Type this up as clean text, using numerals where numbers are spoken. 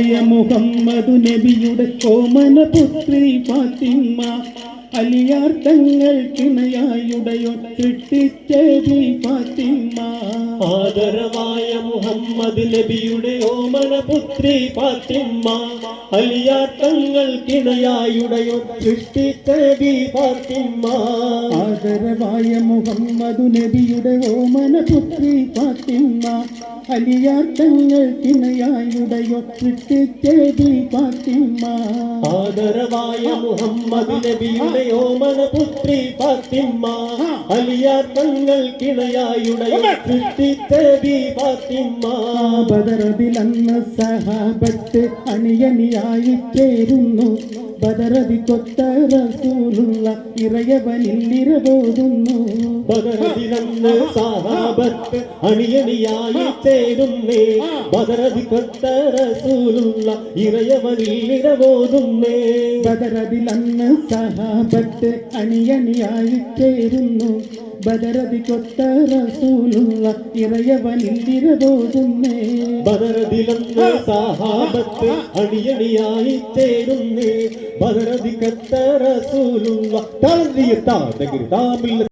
മുഹമ്മദ് നബിയുടെ ഓമന പുത്രി ഫാത്തിമ അലിയാർ തങ്ങൾക്കിണയായുടയോ സൃഷ്ടിച്ചേവി ഫാത്തിമ. ആദരവായ മുഹമ്മദ് നബിയുടെ ഓമന പുത്രി ഫാത്തിമ അലിയാർ തങ്ങൾക്കിണയായുടയോ സൃഷ്ടിച്ചേവി ഫാത്തിമ. ആദരവായ മുഹമ്മദ് നബിയുടെ ഓമന പുത്രി ഫാത്തിമ അലിയാർ തങ്ങൾക്കിണയായുടയോ സൃഷ്ടിച്ചേവി ഫാത്തിമ. ആദരവായ മുഹമ്മദ് നബിയുടെ ഓമന പുത്രി ഫാത്തിമ അലിയാർ തങ്ങൾക്കിണയായുടയോ സൃഷ്ടിച്ചേവി ഫാത്തിമ. ബദറതിലന്ന് സഹാബത്ത് അണിയണിയായി ചേരുന്നു. ബദറതി കൊത്ത റസൂലുള്ള ഇറയവനിൽ ഇരബോതുന്നു. ബദറതിലന്ന് സഹാബത്ത് അണിയണിയായി ചേരുന്നേ. ബദറതി കൊത്ത റസൂലുള്ള ഇറയവനിൽ ഇരബോതുന്നേ. ബദറതിലന്ന് സഹാബത്ത് അണിയണിയായി ചേരുന്നു. ബദറതി കൊത്ത റസൂലുള്ള ഇറയവനിൽ ഇരബോതുന്നേ. ബദറതിലന്ന് സഹാബത്ത് അണിയണിയായി ചേരുന്നേ. ബദറതി കൊത്ത റസൂലുള്ള